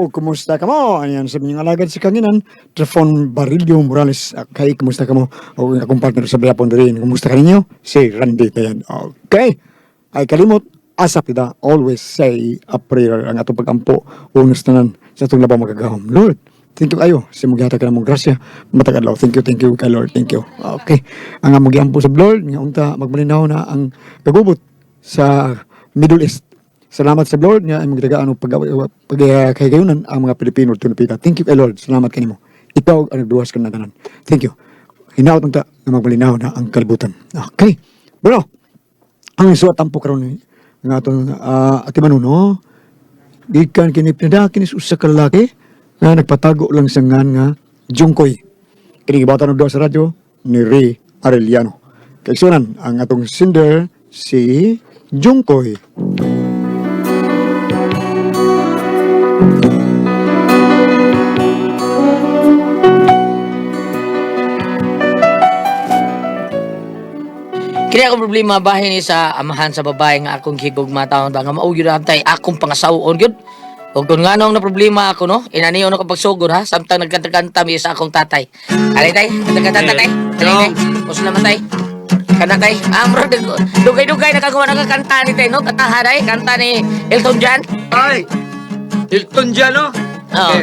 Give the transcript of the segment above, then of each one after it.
kumusta ka mo? Ayan, sabi niyang alagad si Kanginan, Trafon Barilio Morales. Kay, kumusta ka mo? O akong partner sa Biapon rin. Kumusta ka ninyo? Si Randy Tayan. Okay. Ay kalimot, asap kita. Always say a prayer ang atong pagampo. Unos tanan sa itong labaw magagahom. Lord, thank you kayo. Si Mugyata ka na mong grasya. Matagalaw. Thank you kay Lord. Thank you. Okay. Ang Mugyampo sa Lord, nga unta, magmalinaw na ang kagubot sa Middle East. Salamat sa Lord nga imong gitagaan og pagkayunan ang mga Pilipino ug Pilipina. Thank you kay Lord. Salamat kanimo. Ikaw ang nagduwas ka na tanan. Thank you. Hinaot unta nga magbalinaw na ang kalibutan. Okay. Bueno, ang isuat tampo karon nga aton ati manuno. Gikan kini pinadakin is usa ka lalaki nga nagpatago lang sa ngan nga Jungkoy. Kini gibatan og sa radyo ni Ray Arellano. Kay sunan ang atong singer si Jungkoy. Kaya akong problema bahin ni sa amahan sa babae nga akong higugma taon ba nga maugyod antay akong pangasawon gyud. Ug kun nganong na problema ako no, inaniyo na ko pagsugod ha, samtang nagkanta-kanta mi sa akong tatay. Ali tay, kanta-kanta tay. Ali tay. Us naman tay. Kana tay. Amro dugay-dugay nakagawa nakakanta ni tay no, kataha tay, kanta ni Elton John. Ay! Hilton dyan, no? Oh.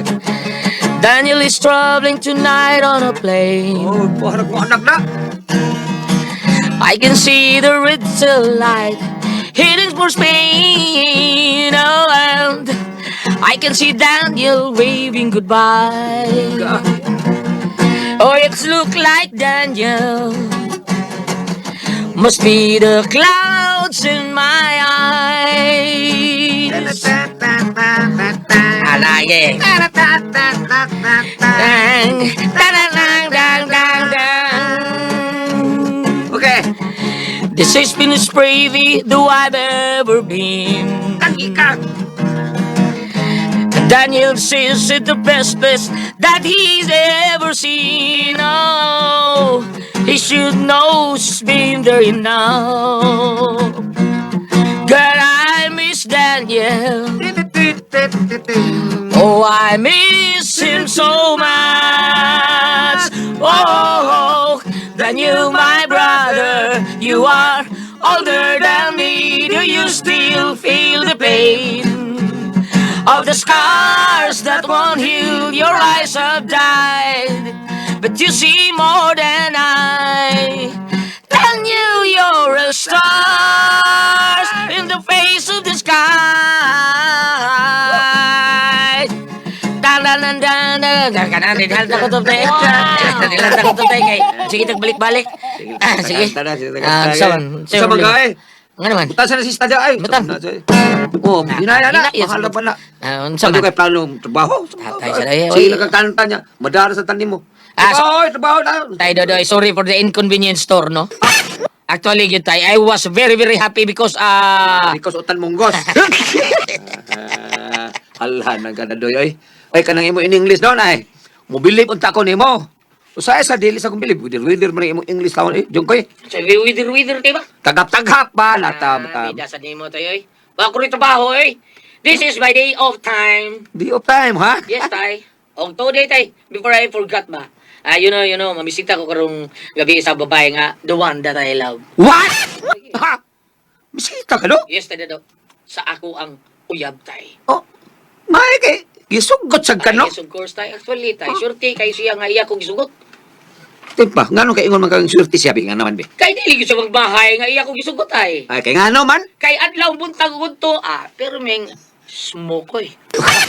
Daniel is traveling tonight on a plane. Oh, parang ko anak na. I can see the red light heading for Spain. Oh, and I can see Daniel waving goodbye. Oh, it's look like Daniel must be the clouds in my eyes. Alage. Dang, dang, dang, dang, dang, dang. Okay. This has been as bravey though I've ever been. Tangika. Daniel says it's the best place that he's ever seen. Oh, he should know he's been there enough. God, I miss Daniel. Oh, I miss him so much. Oh, Daniel, my brother, you are older than me. Do you still feel the pain of the scars that won't heal? Your eyes have died, but you see more than I. Daniel, you're a star in the face of the sky. Sige, tagbalik-balik. Sige. Sa bagay. Nga naman. Buta sa nasista dyan ay. Butan. Oh, ginaya na. Yes, Mahal na pala. Unsa Ano man? kay planong trabaho? Tatay sa lahi, oy. Sige, nagkakanta niya. Madara sa tanim mo. Trabaho na. Tay Dodoy, sorry for the inconvenience store, no? Actually, yun tay, I was very, very happy because, Because utan monggos. Alhan ng kanadoy, oy. Ay, kanang imo in English doon, ay. Mobilib unta ko nimo. Usay sa dili sa kong bilib. Widir man imo English taon, eh. Diyon ko, eh. sabi, wither, tayo ba? Tagap-tagap ba? Lata. Bida ni mo tayo, eh. Baka ko rin trabaho, eh. This is my day of time. Di of time, ha? Yes, tay. Og today, tay, before I forgot ba? You know, mamisita ko karong gabi sa babae nga, the one that I love. What? Ha? Bisita ka, no? Yes, tay, Dodo. Sa ako ang uyab, tay. Oh, may kay gisugot sa ka, no? Yes, of course, tay. Actually, tay, surti kay siya nga iya kong gisugot. Timpa, ngano kay ingon man kang surti siya, nga naman, be? Kay dili ko sa magbahay nga iya kong gisugot, tay. Ay, kay ngano man? Kay adlaw buntag gunto, pero meng smoke ko, eh.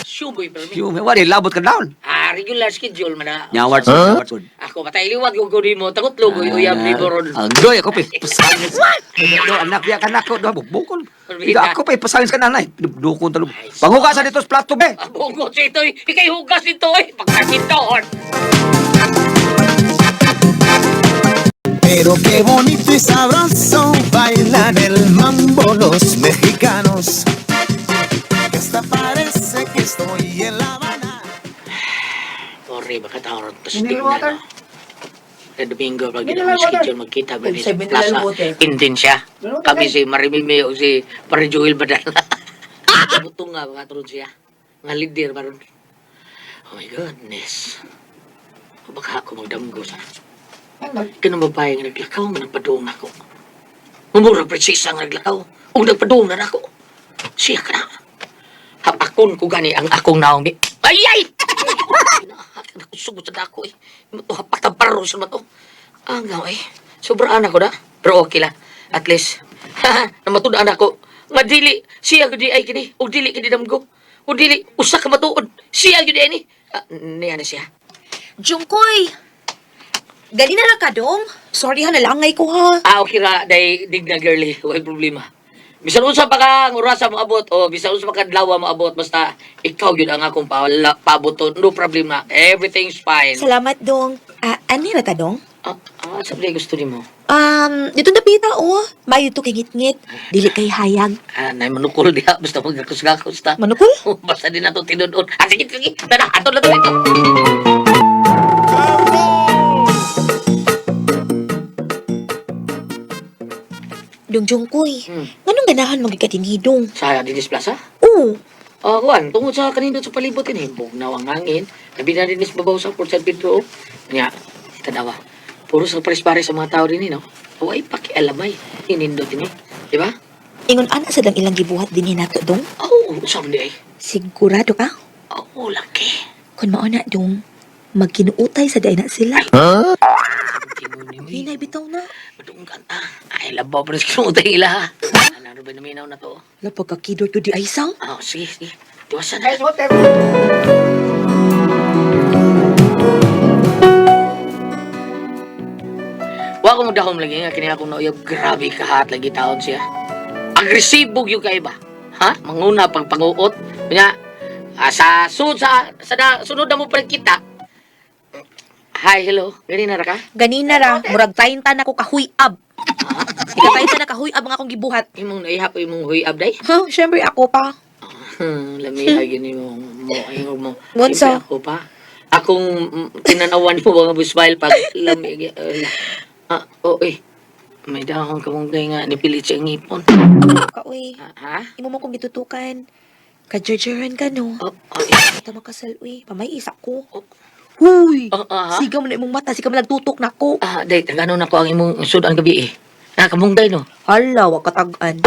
Sugoy, pero meng. Yung, wala, labot ka down. Regular schedule man na. Nyaward sud, nyaward sud. Ako patay liwat ko gudi mo takot lugoy uyab ni boron. Doy ako pa pasangis. Do anak ya kanako do bukol. Ida ako pa pasangis ka nanay. Dukon talo. Pangugasan dito sa plato be. Abongo si ito, ikay hugas ito eh. Pagkasintoon. Pero qué bonito y sabroso bailan el mambo los mexicanos. Que hasta parece que estoy en La Habana. Sorry, baka tawag pa stick na no. Sa Domingo, pag gina mo schedule magkita ba sa plaza. Indin siya. Kami si Marimime o si Pare Joel Badal. Butong nga, baka turon siya. Nga leader ba ron. Oh my goodness. Baka ako magdamgo sa... Ka na babae nga naglakaw, managpadoong ako. Mamura presisa nga naglakaw, o nagpadoong na ako. Siya ka na. Hapakon ko gani ang akong naong di... Ay, ay! Ako sugod sa dako eh. Ito hapak ang paro sa mato. Ang gaw eh. Sobraan ako na. Pero okay lang. At least, namatudaan ako. Nga dili, siya gudi ay kini. O dili kini damgo. O dili, usa ka matuod. Siya gudi ay ni. Niya na siya. Jungkoy! Gali na lang ka, dong. Sorry ha, nalangay ko ha. Okay ra, day dig na girly. Huwag problema. Bisan unsa pa ka ang orasa mo abot o bisan unsa pa ka adlaw mo abot basta ikaw yun ang akong pabuton. No problema. Everything's fine. Salamat, dong. Ano na ta, dong? Sabi gusto ni mo. Dito na pita, oh. Mayo to kay ngit-ngit. Dili kay hayag. Nay manukol diha basta magkakos-gakos ta. Manukol? Basta din nato tinudon. Sige, sige. Tara, ato na to ito. Dong Jungkoy. Nganong ganahan magikatinidong? Sa Dinis Plaza? Oo. Kuan, tungod sa kanindot sa palibot ini, bugnaw ang hangin. Labi na dinis babaw sa Port San Pedro. Nya, tanawa. Puro sa pares-pares sa mga tao din, no? O ay pakialamay. Inindot ini. Di ba? Ingon ana sa dang ilang gibuhat din nato, dong. Usam di ay. Sigurado ka? Laki. Kung mao na, dong, magkinuutay sa day na sila. Tingon ni mi. Hinay bitaw na. Madunggan ta. Ay, labaw pa rin sa kinutay ila, ha? Ano ba naminaw na to? Lapag kakidor to di ay sang. Sige, sige. Tiwasan na. Wa ko mo dahom lagi nga kini akong nauyab. Grabe kahat lagi taon siya. Agresibo yung kay ba? Ha? Manguna pag panguot. Kanya, sunod na mo pa rin kita. Hi, hello. Gani na ra ka? Ganina ra, murag tainta na ko kahuyab. Ikatainta na kahuyab ang akong gibuhat. Imong naihap imong huyab day? Ha, syempre ako pa. Lami lagi ni mo ayong mo. Ngunsa? Siyempre ako pa. Akong tinanawan mo mga buswile pag lami. May dahon ka mong nga nipilit siya ngipon. Kaoy, Ha? imo mo kong gitutukan. Kajerjeran ka no. Ito makasal, uy. Pamay isa ko. Huy! Sigaw mo na imong mata, sigaw mo nagtutok na ko. Day, tagano na ko ang imong sudan gabi eh. Nakamunggay no? Hala, wag katag-an.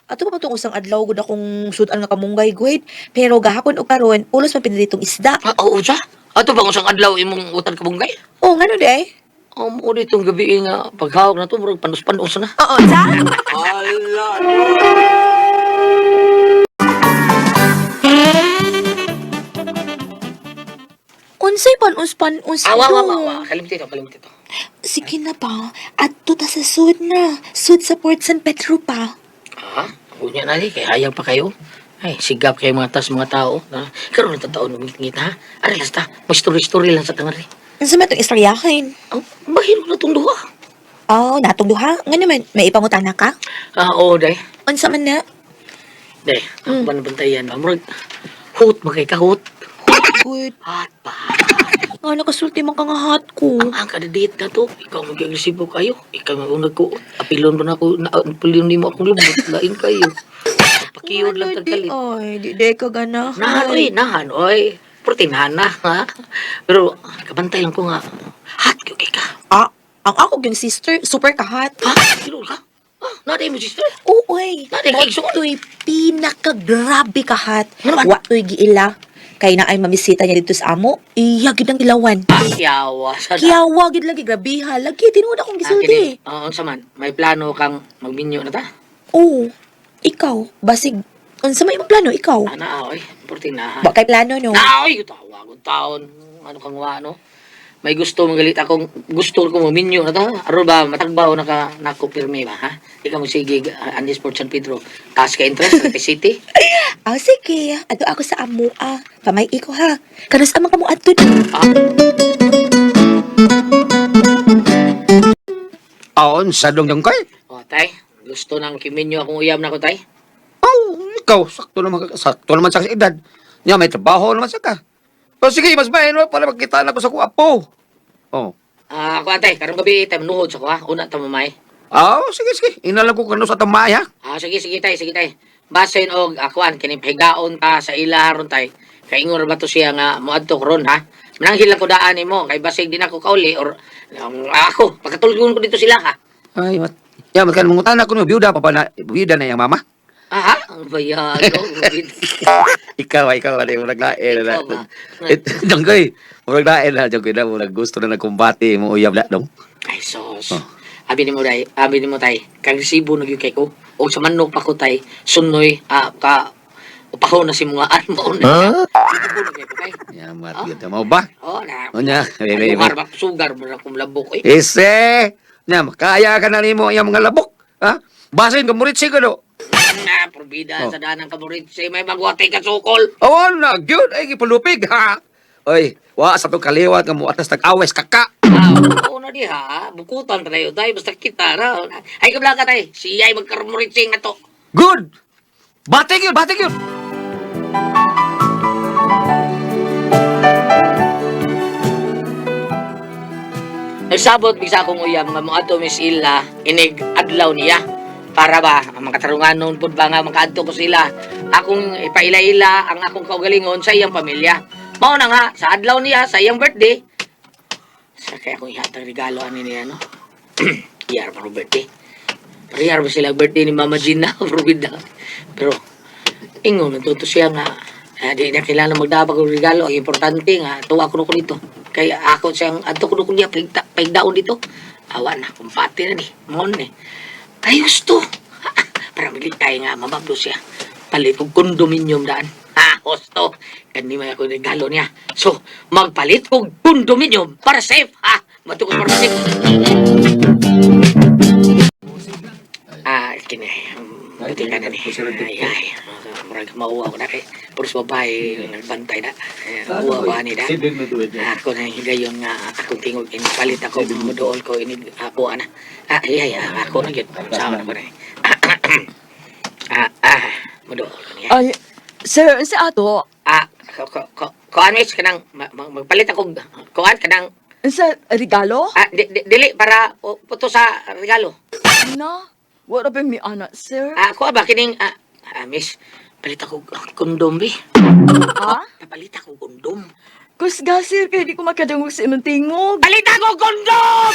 Ato pa itong usang adlaw gud akong sudan nga kamunggay, guwid. Pero gahapon o karon, ulos man pinaditong isda. Oo, siya? Ato bang usang adlaw imong utan kabunggay? Oh, ngano di? Mo ditong gabi nga paghawak na to, murag panus-panus na. Oo, sa? Unsay panus-panus Awa. Kalimti to. Sige na ba? Adto ta sa sud na. Sud sa Port San Pedro pa. Unya na kay hayang pa kayo. Ay, sigap kayo mga tao. Karoon na tataon ng ngit ha. Aray, lasta, mag-story lang sa tangari. Unsa man itong istoryahin? Bahiro na itong duha. Oh, natong duha. Nga naman, may ipangutan na ka? Oo, day. Unsa man na? Day, ako ba nabantayan? Murag, hut, magkay-kahut. Good. Hat pa. Nga nakasulti man kang hat ko. Ang kadadate na to, ikaw mag-agresibo kayo. Ikaw mag-unag ko, apilon mo na ako, apilon ni mo akong lumot, lain kayo. Pakiyod lang tagkalit. Ay, di ka gana. Nahan, oy. Protinahan na, ha? Pero, kabantay lang ko nga, hat ko kay ka. Ang ako yung sister, super kahat. Pilol ka? Naday mo, sister? Oo, ay. Naday ka, igsuon. Ito'y pinakagrabe kahat. Ano man? Wato'y giila. Kaya na ay mamisita niya dito sa amo, iyagid ang ilawan. Yawa, sana. Kiyawa, gid lagi, grabiha. Lagi, tinuod akong gisulti. Oo, saman. May plano kang magminyo na ta? Oo, ikaw, basig, unsa may imong plano, ikaw? Oy. Protinahan. Ba kay plano, no? Oy, tawa ko taon. Ano kang ano? May gusto magalit akong gusto ko maminyo na ta. Aro ba matagbaw nako pirmi ba ha? Ikaw mo sige Andes Port San Pedro. Taas ka interest sa city. Sige. Ato ako sa amo, Pamay iko, ha? Kanos amang kamo adto na? Aon, sa dong kay? Tay. Gusto nang kiminyo akong uyam na ko, tay. Ikaw, sakto naman sa edad. Nya, may trabaho naman sa ka. Sige, mas bahay no, para magkita na ko sa kuwapo. Ako, tay. Karong gabi, tay, manuhod sa ko, ha? Una, tamamay. Sige. Inalam ko kano sa tamaya. Sige, tay. Basin og akuan, kini pahigaon ta sa ilaharon, tay. kaingon ba to siya nga moadto ron ha? Mananghil ako daan mo kay basig din ako kauli or ako pagkatulgon ko dito sila ha. Ay, ya, makan mengutan aku no biuda apa na biuda na yang mama. Aha, ang bayado. Ikaw ada yang naglain na. Ikaw ba? Jangkoy, murag lain na jangkoy na murag gusto na nagkumbati mo uyab na dong. Ay sos. Abi ni mo tay, kag resibo na gyud kay ko. O sa manok pa ko tay, sunoy ka upaho na si mga mo na. Resibo na kay ko tay. Ya, mati kita mau ba? Oh, na. Onya, Sugar ba sugar mo na kung labok eh. Ese, nya makaya ka na nimo yang mga labok, ha? Basin ka murit siguro. Na, probida sa daan ng kaburit si may magwatay ka sukol. Oh, na gyud ay gipulupig ha. Oy, wa sa to kaliwat nga mo atas tag-awes kaka. Oo na di ha, bukutan tayo tayo, basta kita na. Ay kabla ka tayo, siya ay magkarumuritsing na to. Good. Batik yun, batik yun. Nagsabot bisa akong uyam nga mga ato Miss Illa, inig adlaw niya. Para ba, ang mga katarunganon po ba nga makaadto ko sila. Akong ipaila-ila ang akong kaugalingon sa iyang pamilya. Mao na nga, sa adlaw niya, sa iyang birthday. Sa kaya akong ihatang regalo ani niya, no? Iyar pa birthday. Pariyar ba sila birthday ni Mama Gina? Probida. Pero, ingon, natuto siya nga, di na kailangan magdabag ng regalo. Ang importante nga, tuwa ko dito. Kaya ako siyang, ato ko niya, paigdaon dito. Awa na, kumpati na ni. Mon eh. Ay, gusto. Para milit tayo nga, mamabdo siya. Palit kong kondominium daan. Ha, gusto. Kani may ako regalo niya. So, magpalit kong kondominium para safe. Ha, matukos para safe. Kini. Buti ka na ni. Ay, murag mauwa ko na kay. Puros babae, nagbantay na. Uwa ba ni da? Ako na higayon nga akong tingog palit ako mudool ko ini ako ana. Ako na gyud sama ko na. Mudool ko niya. Ay, sir, sa ato, Kuan miss kanang magpalit ako kuan kanang sa regalo? dili para puto sa regalo. Na, wala ba mi anak, sir? Kuan ba kining miss palit ako kondom bi. Ha? Papalit ako kondom. Kusga, sir, kaya di ko makadungog sa imong tingog. Palit ako kondom!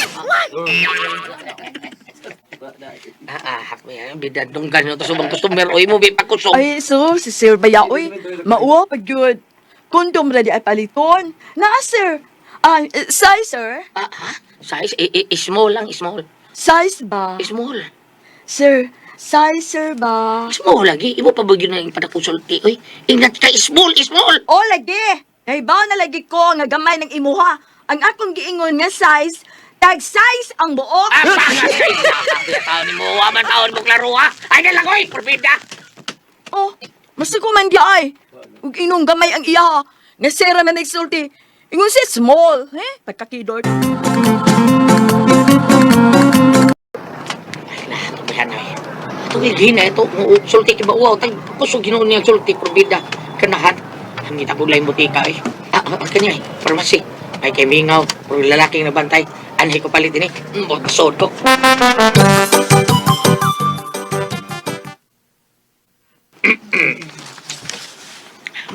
Bidad nung ganyan to subang customer. Uy mo, bipakusog. Ay, so, si sir bayaoy, mauwa pa yun. Kondom ready ay paliton. Na, sir. Size, sir? Size? Small lang, small. Size ba? Small. Sir, size, sir ba? Small lagi. Imo pa ba yun ang padakusulti? Uy, ingat ka, small, small. O, lagi. Ay, ba na lagi ko nga gamay ng imuha. Ang akong giingon nga size, tag-size ang buok. Taon mo, aman taon mo klaro ha. Ay, nalagoy, porbida. Oh, masa ko man di ay. Ug inong gamay ang iya. Nga sera man nagsulti. Ingon si small. Pagkakidor. Ay, natubihan na eh. Ito, ito, sulti kiba, wow, tag, kusog ginoon niya sulti, porbida. Kanahan, ang itabulay butika eh. Ang kanya eh, farmasi. Ay, kay Mingaw, pero lalaking nabantay. Anhay ko palit ini, sod ko.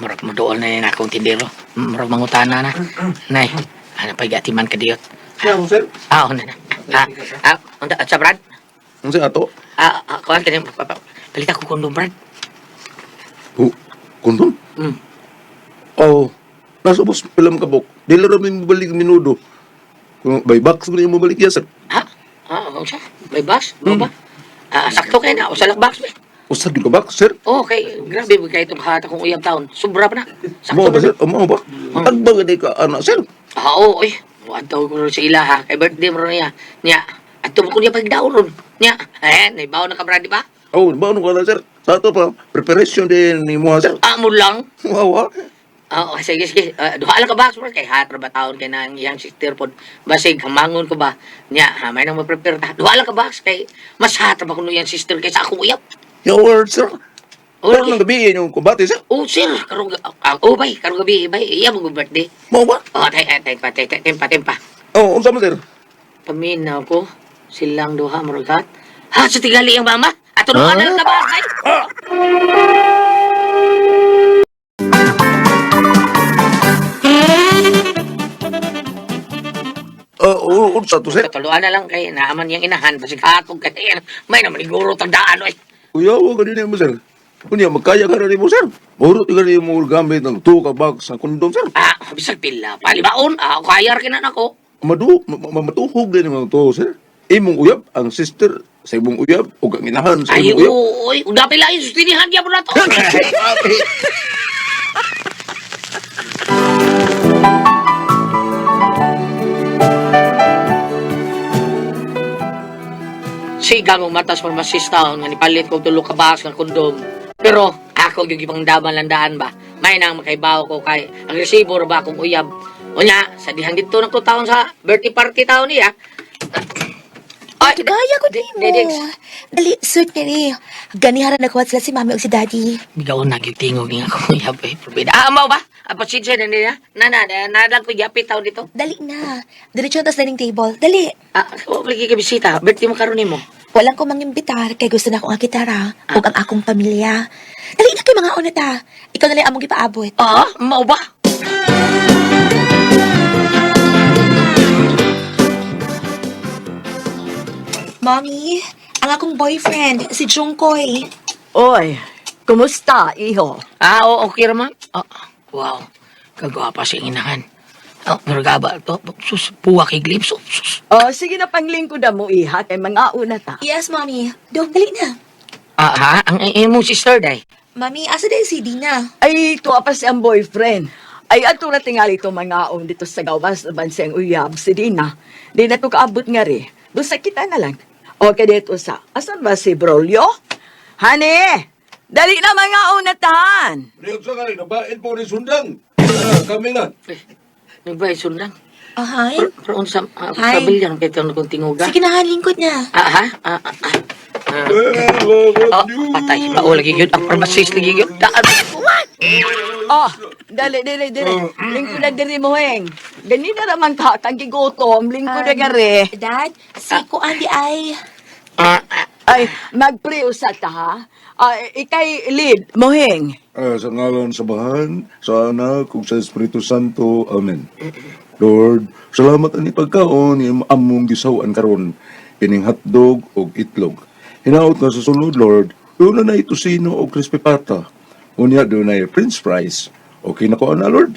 Murag mo doon na yun akong tindero. Murag mangutana na. Nay, ano pa igatiman ka diyot? Siya, sir. Ano na? Sa Brad? Ang sir, ato? Kuhan ka niya, palit ako kondom, Brad. Kondom? Oh, nasa bus film kabok. Dili rin mabalik minudo. Kung by box mo yung mabalik yan, sir. Ano siya? May bus? Ano ba? Sakto kayo na, o sa lakbox ba? Usad yung kabak, sir. Okay, grabe ba kayo itong hata kong uyang taon? Sobra pa na. Mo ba, sir? Mo ba? Ang ba gani ka, anak, sir? Oo, oy. Wantaw ko rin sa ila ha. Kay birthday mo rin niya. Niya, at tumo ko niya pagdaw ron. Niya, naibaw na ka, Brad, di ba? Oh, ba ano ka na, sir? Sa ito pa, preparation din ni mo, sir. Mo lang. Wow, Oo, sige. Duha lang ka ba? Bro? Kay hatra ba taon kay nang iyang sister pod. Basig, hamangon ko ba? Niya, may nang ma-prepare ta. Duha lang ka ba? Kay mas hatra ba kuno iyang sister kaysa ako uyap. Your word, sir. Oh, Pero nang gabi yung kumbate, sir. Oh, sir. Karong bay. Karong gabi, bay. Iya mo birthday. Mo ba? Oh, tempa. Oh, unsa mo, sir? Paminaw ko. Silang duha muragat. Ha, sa tigali ang mama? Ato na ka ba? Unsa to, sir? Katuluan na lang kay naaman yung inahan. Basig hatog ka yan. May naman iguro tagdaan, oy. Kuya, huwag ka din mo, sir. Kunya, magkaya ka rin mo, sir. Mahurot ka rin mo gamit ng 2 ka box sa kondom, sir. Bisag pila. Palibaon, kayar kinan ako. Matuhog din naman to, sir. Imong uyab, ang sister sa imong uyab, o ang inahan sa Ay, imong uyab. uy, udah pila yung sustinihan niya mo na to. Sigang mong matas farmasista nga nipalit ko tulo ka box ng kondom. Pero ako yung ibang daman landaan ba? May nang makaibaw ko kay agresibo ra ba akong uyab. Unya, sa dihang dito ng taon sa birthday party taon niya. Ay, Kagaya ko din mo. Dali, suit ka ni. Ganihara nagkuhat sila si mami o si daddy. Bigaw na tingog niya ako uyab eh. Probida. Mau ba? Pasensya na niya. Nadag ko yapit taon dito. Dali na. Diretso tas dining table. Dali. Huwag lagi ka bisita. Birthday mo karon mo. Walang ko mangimbitar kay gusto na akong gitara o ang akong pamilya. Dali na kay mga una ta. Ikaw na lang among gipaabot. Mau ba? Mommy, ang akong boyfriend, si Jungkoy. Oy, kumusta, iho? Okay raman. Wow. Kagwapa si inahan. Naragaba to. Sus, puwak iglip. Sus. Sige na panglingkod mo, iha, kay mga una ta. Yes, Mommy. Dog, dali na. Ang imong sister, day. Mami, asa din si Dina? Ay, tuwa pa siyang boyfriend. Ay, ato na tingali ito mga dito sa gawas na bansang uyab, si Dina. Di na ito kaabot nga rin. Doon sa kita na lang. Okay, dito sa, asan ba si Brolio? Honey, dali na mga unatahan. Riyot sa kali, nabain po ni Sundang. Kami na. Nagbay, sundang. Hi. Pero unsa, Hi. kabilyang kaya ito tinguga. Sige na, lingkod niya. Patay. Bao lagi yun. Ang pharmacist lagi yun. What? Dali. Lingkod na diri mo, heng. Ganina naman ka, kang gigutom, lingkod na nga rin. Dad, si Kuan di ay... Ay, magpriusa ta, ha? Ikay lead, moheng. Sa ngalan sa bahan, sa anak, kung sa Espiritu Santo. Amen. Lord, salamat ani pagkaon, yung among gisawan karon, pining hotdog o itlog. Hinaot na sa sunod, Lord, doon na ito sino o crispy pata. Unya doon na french fries. Okay na ko na, Lord.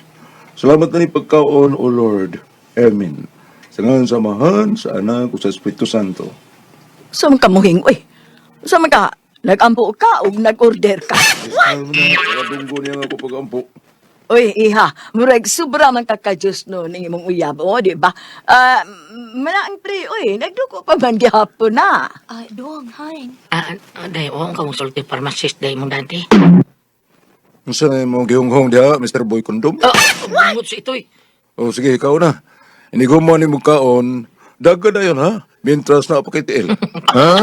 Salamat na ni pagkaon, O Lord. Amen. Sa ngalan sa mahan, sa anak, kung sa Espiritu Santo. Saan ka moheng, uy? Saan ka? Nag-ampo ka o nag-order ka? Alam na, nakadunggo niya nga ako pag-ampo. Uy, iha, murag sobra man kakajus no ning imong uyab, o, di ba? Manaang pre, uy, nagduko pa man gihapon na. Ay, Dong, hi. Day, huwag ka musulti pharmacist, day mong dati. Masa na yung mga gihong-hong diha, Mr. Boy Condom? Bumot si ito'y. O sige, ikaw na. Inigo mo ni mugkaon, daga na yun, ha? Mintras na apakitiil. Ha?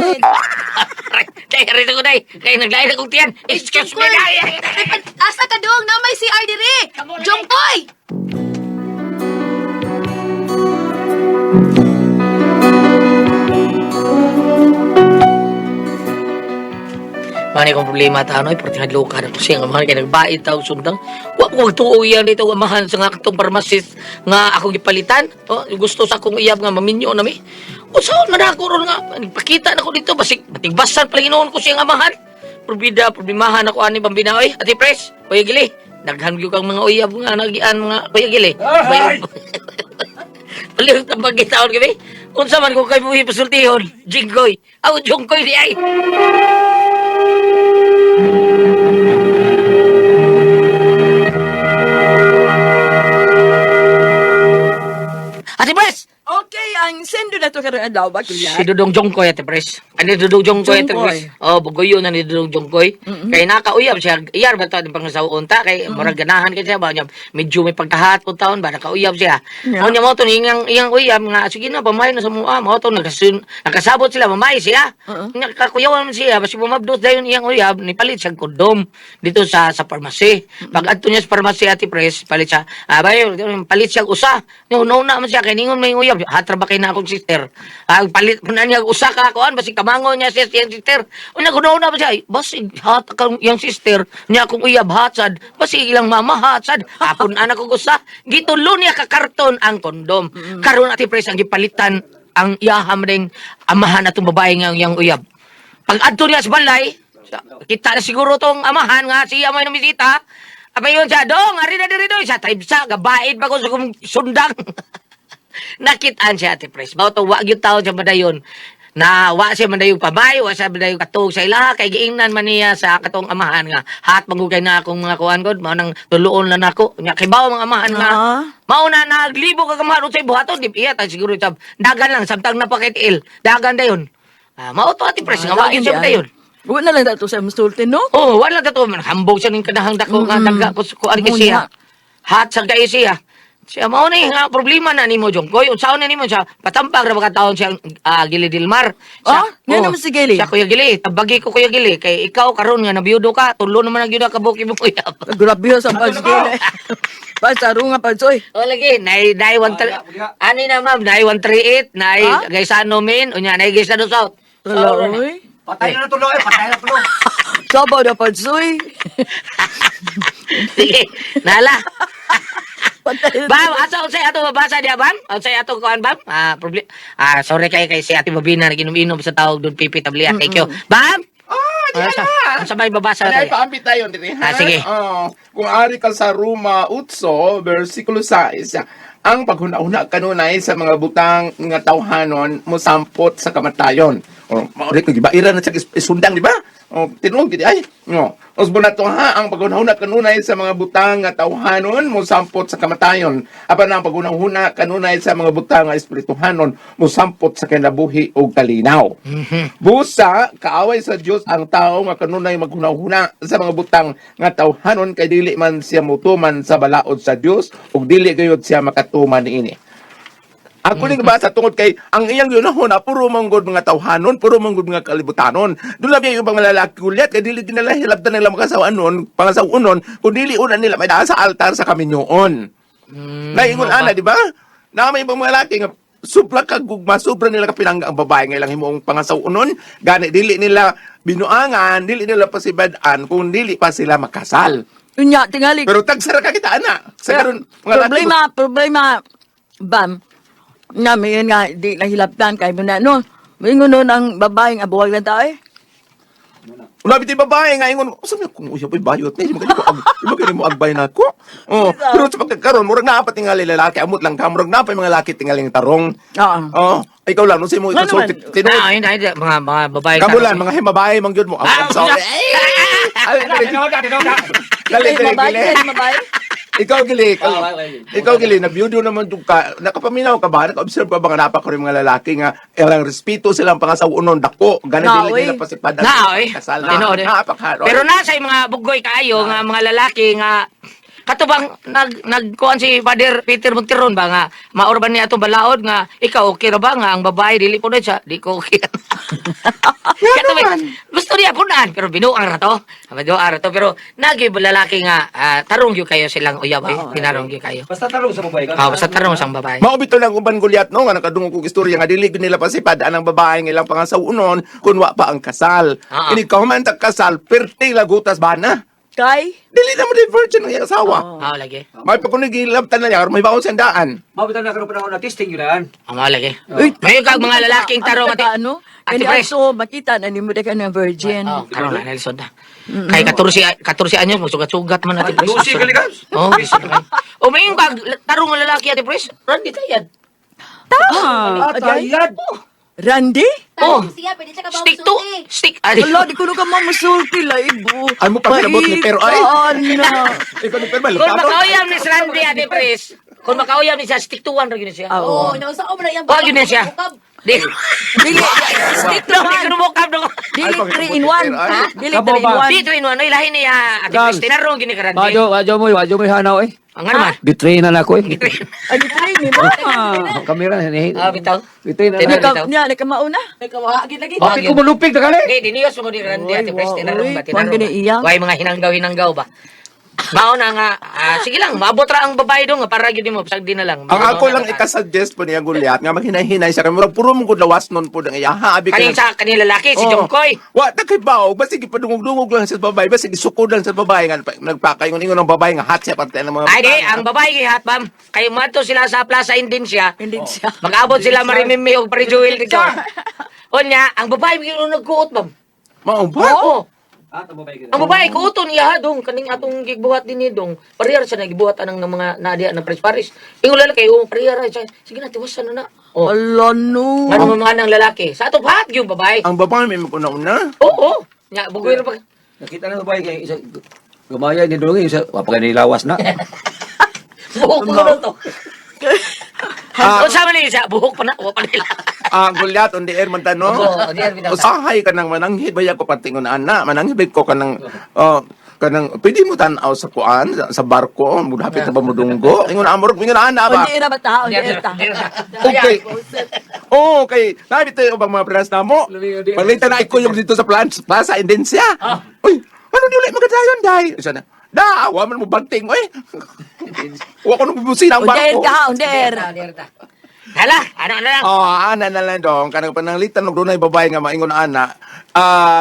Day, rito ko, day. Kaya naglain akong tiyan. Excuse me, day. Asa ka, Dong? Na may CR diri. Jungkoy! Mani kong problema ta ano, pero tingadlo ka na to siya nga mahal kaya nagbait tao sundang. Wag tuo yan dito amahan sa nga katong pharmacist nga akong gipalitan. Gusto sa akong iyab nga maminyo na mi. Usaon man ako ron nga nagpakita na ko dito basig batigbasan pala hinoon ko siya nga amahan. Problemahan ako ani bambinaoy. Ati Pres, Kuya Gili. Daghan gyud kang mga uyab nga nagian mga Kuya Gili. Palihog tambag gitaon gabi. Unsa man ko kay buhi pasultihon? Jinggoy. Jungkoy di ay. Ate Pres! Okay, ang sendo na to karon adlaw ba kuya? Si Dudong Jongkoy, Ate Pres. Ani Dudong Jongkoy, Ate Jongkoy. Pres. Bugoyo na ni Dudong Jongkoy. Kay nakauyab siya. Iyar ba ito ang pangasawon ta? Kay murag ganahan ka siya ba? Medyo may pagkahatod taon ba? Nakauyab siya. Yeah. Ano niya mo ito, iyang uyab nga, sige na, pamay na sa mga. Mo ito, nakasabot sila, mamay siya. Nakakuyawan siya. Basi bumabdot dahil iyang uyab, nipalit siya kondom dito sa pharmacy. Pag adto niya sa pharmacy, Ate Pres, palit siya. Palit siya usa. No, naman siya. Kay ningon may uyab. Hatra ba kay na akong sister. Ang palit mo na niya, usa ka kuan basi kamango niya siya siyang sister. Una kuno na ba siya, basi hat kang yang sister niya akong uyab hatsad, basi ilang mama hatsad. Hapon anak ko usa, gitulo niya ka karton ang kondom. Karon ati pres ang gipalitan ang iyaham ring amahan atong babae nga yang uyab. Pag adto niya sa balay, kita na siguro tong amahan nga siya may numisita. Apa yun siya, dong, ari na diri doon. Siya, tribsa, gabaid pa ko sa kong sundang. Nakitaan siya, Ate Pres. Bawa to, wag yung taon siya madayon. Na wa siya madayong pabay, wa siya madayong katog sa ilaha, kay giingnan man niya sa katong amahan nga. Hat magugay na akong mga kuhan ko, maunang tuluon na nako. Nya kay bawa mga amahan nga. Mauna naglibo ka kamaron sa buhaton, di iya, tayo siguro sab. Dagan lang, samtang napakitiil. Dagan dayon. Mao to, Ate Pres, nga wagin siya madayon. Wala lang dato sa musulti, no? Oh, wala ka to. Hambog siya ng kanahang dako nga daga ko ari kay siya. Hat sa kay siya. Siya mao ni nga problema na nimo Jongkoy. Unsaon na nimo siya? Patampag ra mga taon siya Gili Dilmar. Nga naman si Gili. Siya Kuya Gili. Tabagi ko Kuya Gili kay ikaw karon nga nabiyudo ka. Tulo naman ang gyud ka buki mo kuya. Grabe sa pag-Gili. Pasaro nga pagsoy. O lagi, nay 138. Ani na ma'am, nay 138, nay Gaisano min, unya nay Gaisano South. Wala, oy. Patay na tulo patay na tulo. Sabaw na pagsoy. Sige, nala. Patay na. Bam, asa unsay ato mabasa diya bam? Unsay ato kuan bam? Sorry kay si Ate Babina naginom-inom sa tawag doon pipi tablia. Thank you. Bam? Sa may babasa Ay, tayo. paambit tayo din. Sige. Kung ari ka sa Roma 8, versikulo 6, ang paghuna-huna kanunay sa mga butang nga tawhanon mo sampot sa kamatayon. Mauri ko gibairan na sa isundang, di ba? Tinuog gidi ay. Os bunato ha ang paghuna-huna kanunay sa mga butang nga tawhanon mo sampot sa kamatayon. Apan ang paghuna-huna kanunay sa mga butang nga espirituhanon mo sampot sa kinabuhi o kalinaw. Busa kaaway sa Dios ang tao nga kanunay maghuna-huna sa mga butang nga tawhanon kay dili man siya mutuman sa balaod sa Dios ug dili gayud siya makatuman niini. Ako ning basa tungod kay ang iyang yunahuna puro manggod mga tawhanon, puro manggod mga kalibutanon. Dula biya yung mga lalaki ulit kay dili din nila hilabtan nila makasawaan nun, pangasawon nun, kung dili una nila may daan sa altar sa kaminyoon. Naingon ana, di ba? Na may ibang mga lalaki nga supra kagugma, supra nila kapinangga ang babae nga ilang himuong pangasawon nun, gani dili nila binuangan, dili nila pasibadaan kung dili pa sila makasal. Unya, tingali. Pero tagsara ka kita ana. Sa karon mga lalaki Problema, bam. Namin yun nga, di nahilaptan kay mo na, no? Mingon nun ang babaeng abuwag na tao eh. Ulabit yung babae nga, ingon, sabi kung uya po'y bayot na, magkano mo agbay na ako. Pero sa pagkakaroon, murag na apat tingali lalaki, amot lang ka, murag na pa yung mga lalaki tingaling tarong. Ikaw lang, nung sa mo ikasulti, tinuod. Mga babae. Kamulan, mga himabae, mangyod mo. I'm sorry. Babae. Ikaw gili, nabiyudo naman yung ka, nakapaminaw ka ba? Naka-observe ka ba nga napaka rin mga lalaki nga, ilang respeto silang pangasawunon, dako, gana dili nila pasipadan. Kasal na, napakaharo. Pero nasa yung mga bugoy kaayo, nga mga lalaki nga, katubang nagkuhan si Father Peter Monteron ba nga, maurban niya itong balaod nga, ikaw okay ra ba nga, ang babae, dili po na siya, di ko okay. Katubang, gusto niya punaan, pero binuang ra to. Pero nagi lalaki nga, tarong yun kayo silang uyab, pinarong yun kayo. Basta tarong sa babae ka. Basta tarong sa babae. Maubito lang uban Goliath no nga nakadungog kog istorya nga dili gid nila pasipadaan ang babae nga ilang pangasawunon kun wa pa ang kasal. Ini ka man ta kasal perti lagutas bana. Kay? Dili na mo di virgin ang iyang asawa. Lagi. May pagkunigilabtan na niya may baon sa daan. Mabitan na karon panahon na testing yun yan. Lagi. May kag mga lalaking tarong ati. Ano? Ate Kani Pres. aso, makita na ni mo ka ng virgin. Karon na Nelson na. Kay 14 anyos magsugat-sugat man Ate Pres. Lucy kaligas. May kag tarong nga lalaki Ate Pres. Randy tayad. Atayad. Randy? Siya, pwede siya Stick to. Stick. Wala, di ko na ka mamusulti, laibo. Ay mo pa kinabot ni pero ay. Ano? Ikaw ni pero Kung makauyam ni Randy Ate Pres. Kung makauyam ni siya stick to one ra gyud siya. Oo, nausa ko na yung Wag yun na siya. Dili. Stick No, to di ko mukab no. Dili 3 in 1. Dili 3 in 1. Dito in one, ilahi niya Ate Pres. Tinarong gini ka Randy. Wadyo mo hanaw eh. Ang ano man? Betray na ako eh. Ano 3 in 1? Kamera ni. Bitaw. Betray na. Tinarong. Niya, nakamauna. May kawahagin lagi. Bakit ko malupig na kali? Okay, diniyos mo ni Randy Ate Pres. Tinarong ba? Huwag Tinarong gani iya. ba? Way mga hinanggaw ba? Mao na nga. Sige lang, maabot ra ang babae do nga para gyud mo pasagdi na lang. Ang ako lang ikasuggest po niya gulyat nga maghinay-hinay sa kamera puro mo gud lawas nun po dang iya abi Kaning sa kanila lalaki si Jungkoy. Wa ta kay bawo basta gipadungog-dungog lang sa babae basta gisukod lang sa babae nga nagpakaingon-ingon ng babae nga hot siya parte ng mga Ay di, ang babae gihat bam. Kayo mato sila sa Plaza Indencia. Hindi siya. Mag-abot sila marimimi og parijuil dito. Onya, ang babae gyud nagkuot bam. mao ba? Oo. Ang babae kuuton niya dong kaning atong gigbuhat din ni dong. Parehar siya nagibuhat anang ng mga nadia ng Paris. Ingon lalaki yung parehar siya. Sige na tiwasan na na. Oh. Ala no. Ano mga nang lalaki? Sa atong hat yung babae. Ang babae may una. Oo. Nya bugoy na pag Nakita na ba kay isa gamaya ni dong isa wa pa kay nilawas na. buhok ko na to. O sama ni isa buhok pa na o pa nila. Gulyat on the air man tanong. Oo, di bitaw. Usahay ka nang mananghid ba ko patingon ana, mananghid ko kanang pwede mo tanaw sa kuan sa barko, mo hapit na ba mo dunggo? Ingon amor, ingon ana ba? Hindi na ba tao? Hindi ta. Okay. Oh, okay. Nabi tayo bang mga plans na mo? Palitan na iko yung dito sa Plaza Indencia. Uy, ano di ulit magadayon, day? Isa na. Da, awa man mo banting mo eh. Wa ko nung bubusin ang Under barko. ka, under. Hala, ano na lang. Ana na lang dong, kanang pananglitan og dunay babae nga maingon ana.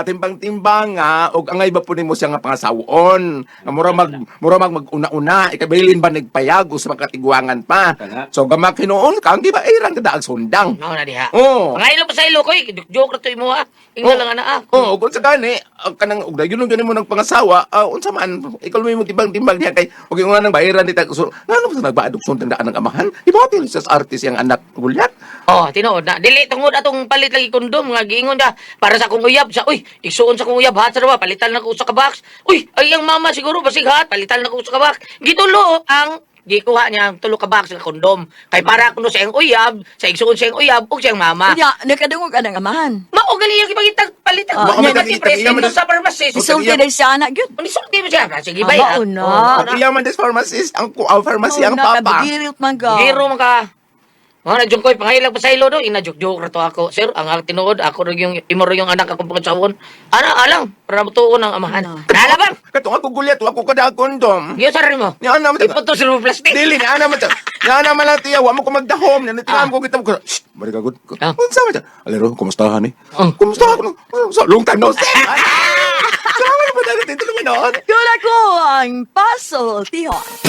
Timbang-timbang nga og angay ba po nimo siya nga pangasawon. Mura mag-una-una, ikabilin ba nagpayag sa makatiguangan pa. So gamak hinuon kang di ba irang kada sundang. Mao na diha. Oh. Mga ilo pa sa ilo ko joke ra to imo ha. Ingon lang ana ah. Oh, kung sa gani, kanang og dayon gani mo nang pangasawa, unsa man ikaw mo timbang-timbang niya kay og yung nang bayaran dita. So, ngano sa nagbaadukson tandaan ng amahan? Ibotil sa artist yang anak gulyat. Oh, tinuod na. Dili tungod atong palit lagi kondom nga giingon da para sa akong uyab sa uy, igsuon sa akong uyab hat sa ba palitan na ko sa box. Uy, ay ang mama siguro basig hat palitan na ko sa box. Gitulo ang gikuha niya ang tulo ka box nga kondom. Kay para kuno sa iyang uyab, sa igsuon sa iyang uyab ug sa iyang mama. Kanya, nakadungog ka ng amahan. Mao gali yung ipagitag palitan. Ah, Mao nya, gati tagi- presyo tagi- sa pharmacist. Isulti na siya anak, yun. Undi sulti mo siya. Sige bay. Aba, una. At iyaman des pharmacist ang pharmacy ang papa. Nakabigirit man ka. Giro man ka. Oh, na koy pangahilang pa sa ilo do, ina-joke ra to ako. Sir, ang tinuod ako ro yung imoro yung anak akong pagkasawon. Ana alang para matuon ang amahan. Dala bang? Katong ako gulyat, wa ko kada kondom. Giyo sa rin mo. Ni ana mo. Ipunto sa plastic. Dili ni ana mo. Ni ana man lang tiya, wa mo ko magdahom. Ni tinam ko kita ko. Shh, bari ka good. Ah. Unsa man? Alero, kumusta ni? Oh. Kumusta ako? So long time no see. Salamat po dali tituloy no. Yun ako ang puzzle, Tihon.